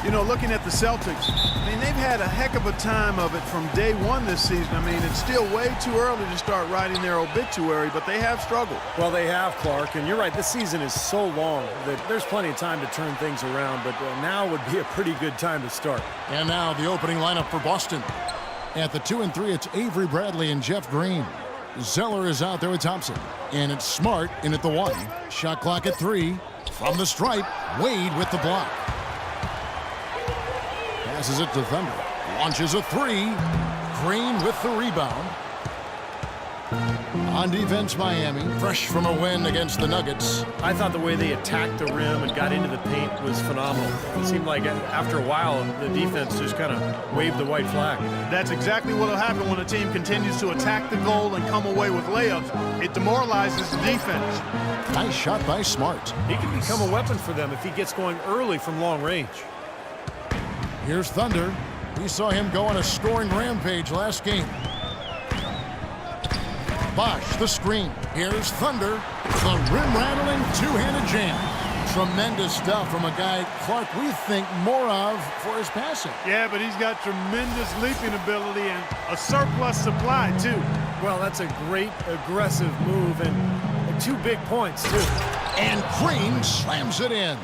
You know, looking at the Celtics, I mean, they've had a heck of a time of it from day one this season. I mean, it's still way too early to start writing their obituary, but they have struggled. Well, they have, Clark, and you're right, this season is so long that there's plenty of time to turn things around, but now would be a pretty good time to start. And now the opening lineup for Boston. At the 2 and 3, it's Avery Bradley and Jeff Green. Zeller is out there with Thompson. And it's Smart in at the 1. Shot clock at 3. From the stripe, Wade with the block. Passes it to Thunder. Launches a 3. Green with the rebound. On defense, Miami, fresh from a win against the Nuggets. I thought the way they attacked the rim and got into the paint was phenomenal. It seemed like after a while, the defense just kind of waved the white flag. That's exactly what will happen when a team continues to attack the goal and come away with layups. It demoralizes the defense. Nice shot by Smart. He can become a weapon for them if he gets going early from long range. Here's Thunder. We saw him go on a scoring rampage last game. Bosh, the screen. Here's Thunder. The rim-rattling two-handed jam. Tremendous stuff from a guy, Clark, we think more of for his passing. Yeah, but he's got tremendous leaping ability and a surplus supply, too. Well, that's a great aggressive move and 2 big points, too. And Green slams it in.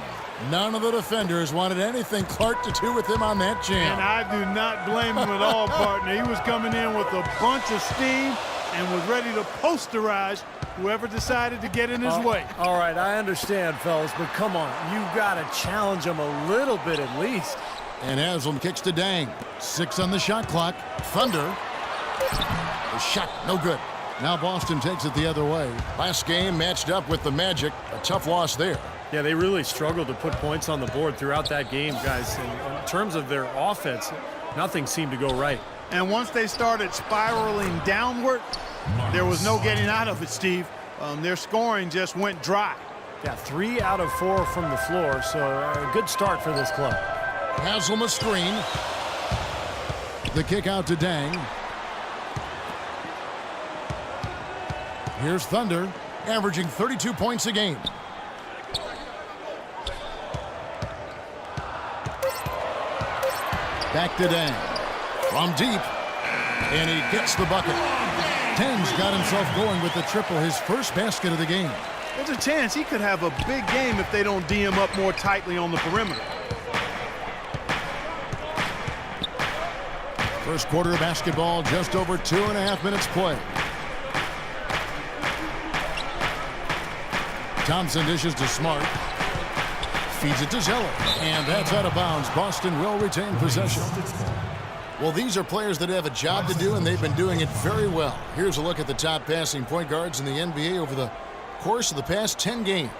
None of the defenders wanted anything Clark to do with him on that jam. And I do not blame him at all, partner. He was coming in with a bunch of steam and was ready to posterize whoever decided to get in his way. All right, I understand, fellas, but come on. You've got to challenge him a little bit at least. And Haslam kicks to Dang. 6 on the shot clock. Thunder. The shot, no good. Now Boston takes it the other way. Last game matched up with the Magic. A tough loss there. Yeah, they really struggled to put points on the board throughout that game, guys. In terms of their offense, nothing seemed to go right. And once they started spiraling downward, there was no getting out of it, Steve. Their scoring just went dry. Yeah, 3 out of 4 from the floor, so a good start for this club. Haslam a screen. The kick out to Dang. Here's Thunder, averaging 32 points a game. Back to Dang. From deep. And he gets the bucket. Dang's got himself going with the triple, his first basket of the game. There's a chance he could have a big game if they don't D him up more tightly on the perimeter. First quarter of basketball, just over 2.5 minutes play. Thompson dishes to Smart. Feeds it to Zeller. And that's out of bounds. Boston will retain possession. Well, these are players that have a job to do, and they've been doing it very well. Here's a look at the top passing point guards in the NBA over the course of the past 10 games.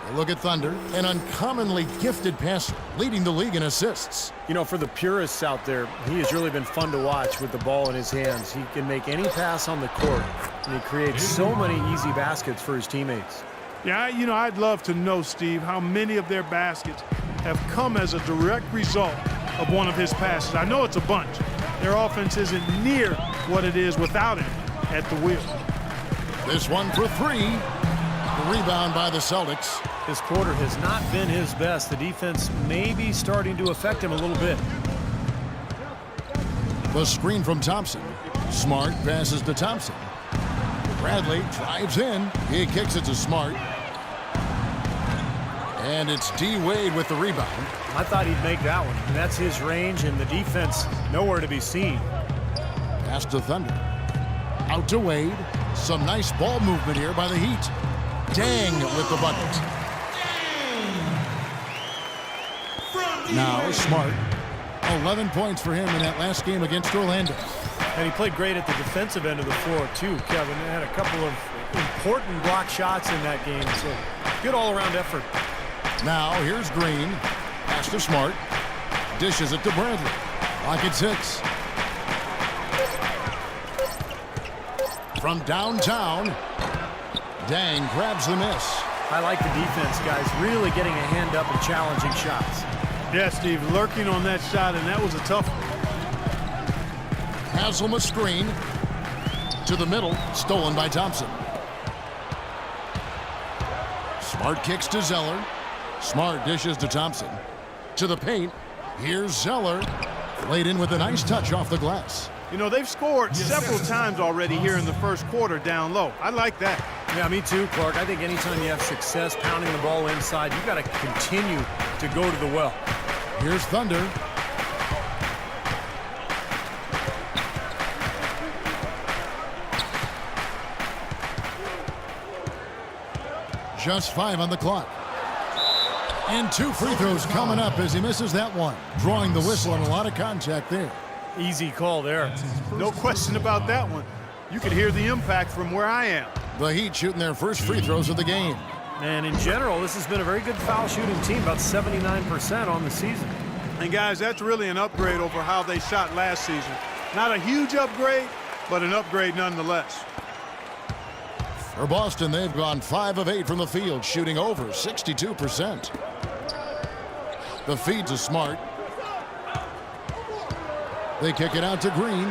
A look at Thunder, an uncommonly gifted passer, leading the league in assists. You know, for the purists out there, he has really been fun to watch with the ball in his hands. He can make any pass on the court, and he creates so many easy baskets for his teammates. Yeah, you know, I'd love to know, Steve, how many of their baskets have come as a direct result of one of his passes. I know it's a bunch. Their offense isn't near what it is without him at the wheel. This one for 3. The rebound by the Celtics. This quarter has not been his best. The defense may be starting to affect him a little bit. The screen from Thompson. Smart passes to Thompson. Bradley drives in. He kicks it to Smart. And it's D. Wade with the rebound. I thought he'd make that one. And that's his range, and the defense nowhere to be seen. Pass to Thunder. Out to Wade. Some nice ball movement here by the Heat. Dang with the bucket. Now Smart. 11 points for him in that last game against Orlando. And he played great at the defensive end of the floor, too, Kevin. They had a couple of important block shots in that game, so good all-around effort. Now here's Green. Pass to Smart. Dishes it to Bradley. Rockets hits. From downtown, Dang grabs the miss. I like the defense, guys, really getting a hand up and challenging shots. Yeah, Steve, lurking on that shot, and that was a tough one. Haslam a screen. To the middle, stolen by Thompson. Smart kicks to Zeller. Smart dishes to Thompson. To the paint. Here's Zeller. Laid in with a nice touch off the glass. You know, they've scored several times already here in the first quarter down low. I like that. Yeah, me too, Clark. I think anytime you have success pounding the ball inside, you've got to continue to go to the well. Here's Thunder. Just 5 on the clock. And 2 free throws coming up as he misses that one. Drawing the whistle and a lot of contact there. Easy call there. No question about that one. You could hear the impact from where I am. The Heat shooting their first free throws of the game. And in general, this has been a very good foul shooting team, about 79% on the season. And guys, that's really an upgrade over how they shot last season. Not a huge upgrade, but an upgrade nonetheless. For Boston, they've gone 5 of 8 from the field, shooting over 62%. The feed to Smart. They kick it out to Green.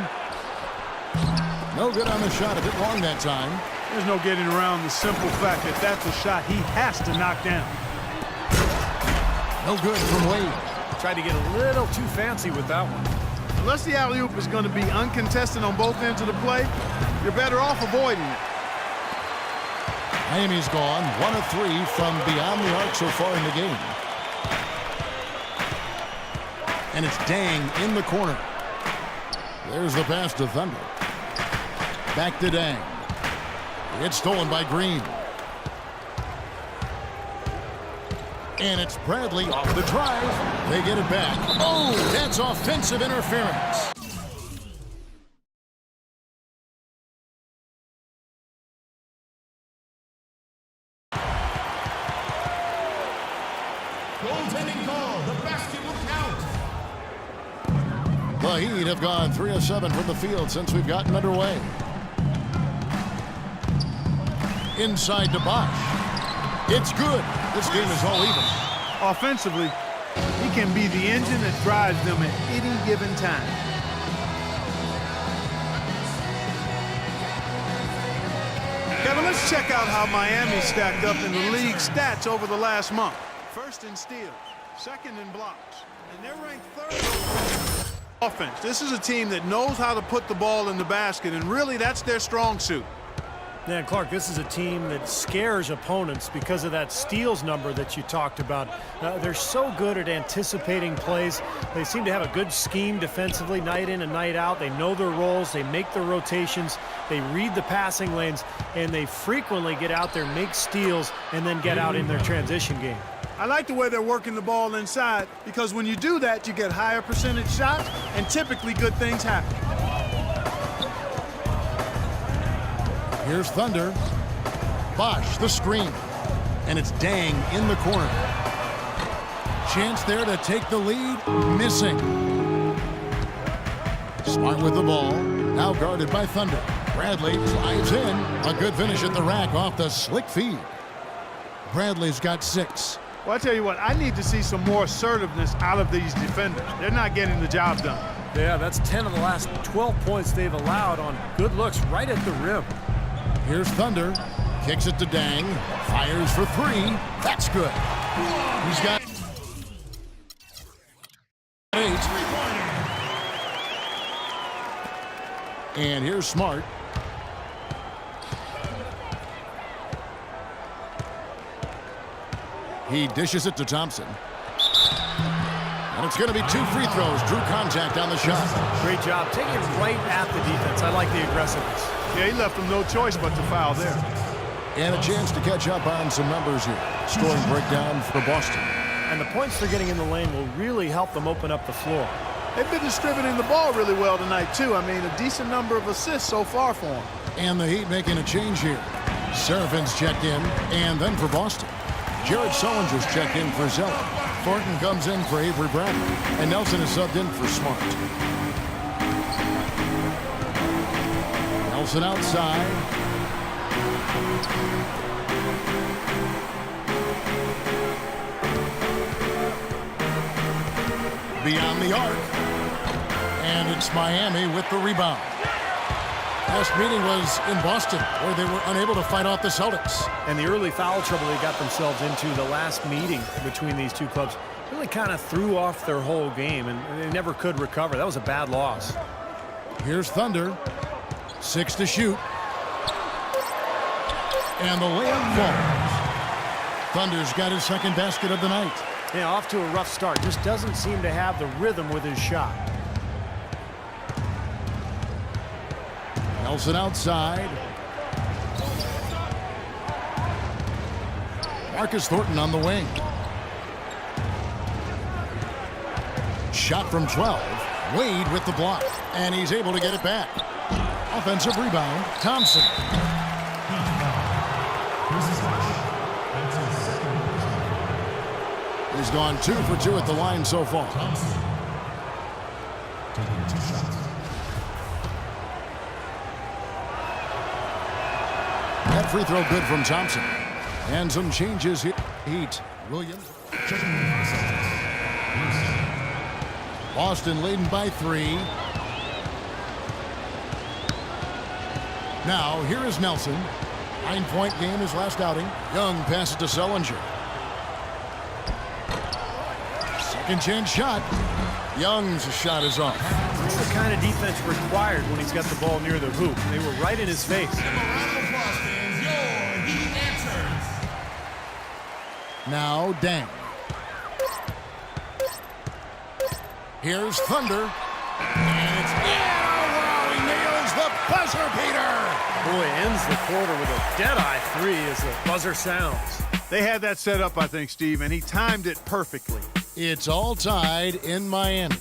No good on the shot. A bit long that time. There's no getting around the simple fact that that's a shot he has to knock down. No good from Wade. Tried to get a little too fancy with that one. Unless the alley-oop is going to be uncontested on both ends of the play, you're better off avoiding it. Miami's gone 1 of 3 from beyond the arc so far in the game. And it's Dang in the corner. There's the pass to Thunder. Back to Dang. It's stolen by Green. And it's Bradley off the drive. They get it back. Oh, that's offensive interference. Goaltending call. The basket will count. The Heat have gone 3 of 7 from the field since we've gotten underway. Inside to Bosch. It's good. This game is all even. Offensively, he can be the engine that drives them at any given time. Kevin, let's check out how Miami stacked up in the league stats over the last month. First in steals, second in blocks, and they're ranked third offense. This is a team that knows how to put the ball in the basket, and really that's their strong suit. Yeah, and Clark, this is a team that scares opponents because of that steals number that you talked about. They're so good at anticipating plays. They seem to have a good scheme defensively night in and night out. They know their roles. They make their rotations. They read the passing lanes, and they frequently get out there, make steals, and then get out in their transition game. I like the way they're working the ball inside because when you do that, you get higher percentage shots, and typically good things happen. Here's Thunder. Bosch, the screen. And it's Dang in the corner. Chance there to take the lead. Missing. Smart with the ball. Now guarded by Thunder. Bradley drives in. A good finish at the rack off the slick feed. Bradley's got 6. Well, I tell you what, I need to see some more assertiveness out of these defenders. They're not getting the job done. Yeah, that's 10 of the last 12 points they've allowed on good looks right at the rim. Here's Thunder. Kicks it to Dang. Fires for 3. That's good. He's got 8. And here's Smart. He dishes it to Thompson. And it's going to be 2 free throws. Drew contact on the shot. Great job. Taking it right at the defense. I like the aggressiveness. Yeah, he left them no choice but to foul there. And a chance to catch up on some numbers here. Scoring breakdown for Boston. And the points they're getting in the lane will really help them open up the floor. They've been distributing the ball really well tonight, too. I mean, a decent number of assists so far for them. And the Heat making a change here. Serafin's checked in, and then for Boston, Jared Sullinger's checked in for Zeller. Thornton comes in for Avery Bradley, and Nelson is subbed in for Smart. Nelson outside. Beyond the arc. And it's Miami with the rebound. Last meeting was in Boston, where they were unable to fight off the Celtics. And the early foul trouble they got themselves into the last meeting between these two clubs Really kind of threw off their whole game, and they never could recover. That was a bad loss. Here's Thunder. 6 to shoot. And the layup falls. Thunder's got his second basket of the night. Yeah, off to a rough start. Just doesn't seem to have the rhythm with his shot. Nelson outside. Marcus Thornton on the wing. Shot from 12. Wade with the block. And he's able to get it back. Offensive rebound. Thompson. He's gone 2 for 2 at the line so far. That free throw good from Thompson. And some changes here. Heat. Williams. Boston leading by 3. Now, here is Nelson. 9-point game his last outing. Young passes to Sullinger. Second chance shot. Young's shot is off. That's the kind of defense required when he's got the ball near the hoop. They were right in his face. Now, Dang. Here's Thunder. And it's in. Oh, wow, he nails the buzzer beater. Boy, ends the quarter with a dead-eye 3 as the buzzer sounds. They had that set up, I think, Steve, and he timed it perfectly. It's all tied in Miami.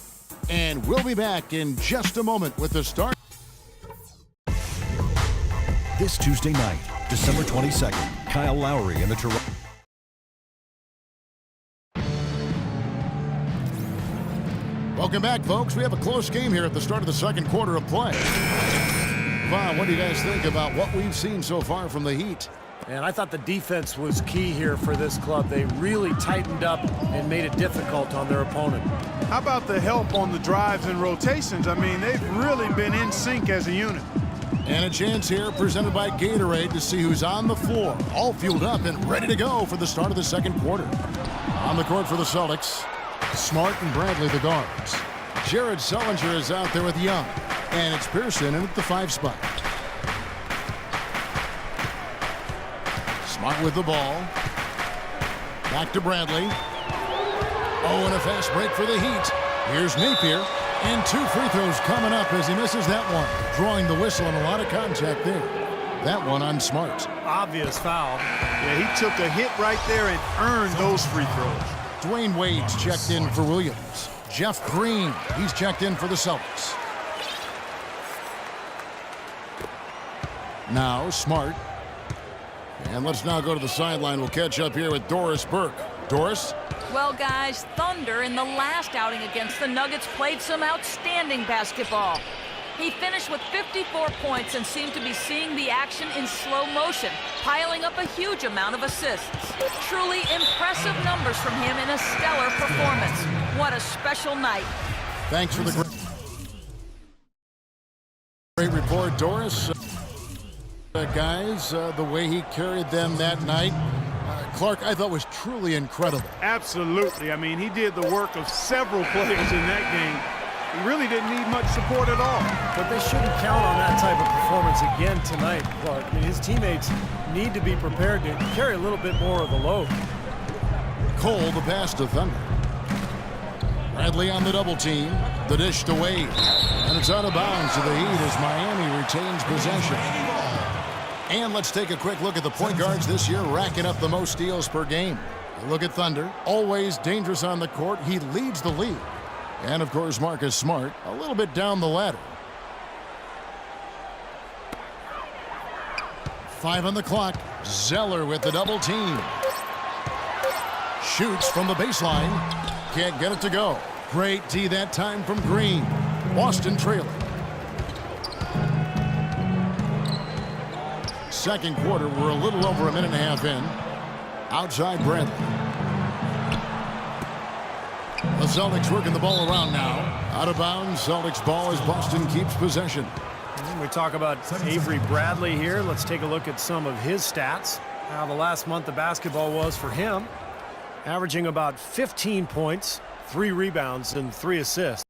And we'll be back in just a moment with the start. This Tuesday night, December 22nd, Kyle Lowry and the Toronto. Welcome back, folks. We have a close game here at the start of the second quarter of play. Vaughn, what do you guys think about what we've seen so far from the Heat? And I thought the defense was key here for this club. They really tightened up and made it difficult on their opponent. How about the help on the drives and rotations? I mean, they've really been in sync as a unit. And a chance here presented by Gatorade to see who's on the floor, all fueled up and ready to go for the start of the second quarter. On the court for the Celtics, Smart and Bradley the guards. Jared Sullinger is out there with Young. And it's Pearson in at the 5 spot. Smart with the ball. Back to Bradley. Oh, and a fast break for the Heat. Here's Napier. And 2 free throws coming up as he misses that one. Drawing the whistle and a lot of contact there. That one on Smart. Obvious foul. Yeah, he took a hit right there and earned those free throws. Dwayne Wade's checked in for Williams. Jeff Green, he's checked in for the Celtics. Now Smart. And let's now go to the sideline. We'll catch up here with Doris Burke. Doris? Well, guys, Thunder in the last outing against the Nuggets played some outstanding basketball. He finished with 54 points and seemed to be seeing the action in slow motion, piling up a huge amount of assists. Truly impressive numbers from him in a stellar performance. What a special night. Thanks for the great report, Doris. Guys, the way he carried them that night, Clark, I thought was truly incredible. Absolutely. I mean, he did the work of several players in that game. He really didn't need much support at all. But they shouldn't count on that type of performance again tonight, Clark. I mean, his teammates need to be prepared to carry a little bit more of the load. Cole, the pass to Thunder. Bradley on the double team. The dish to Wade. And it's out of bounds to the Heat as Miami retains possession. And let's take a quick look at the point guards this year, racking up the most steals per game. Look at Thunder, always dangerous on the court. He leads the league. And, of course, Marcus Smart, a little bit down the ladder. 5 on the clock. Zeller with the double team. Shoots from the baseline. Can't get it to go. Great D that time from Green. Boston trailing. Second quarter, we're a little over a minute and a half in. Outside Bradley. The Celtics working the ball around now. Out of bounds, Celtics ball as Boston keeps possession. When we talk about Avery Bradley here, let's take a look at some of his stats. How the last month of basketball was for him. averaging about 15 points, 3 rebounds, and 3 assists.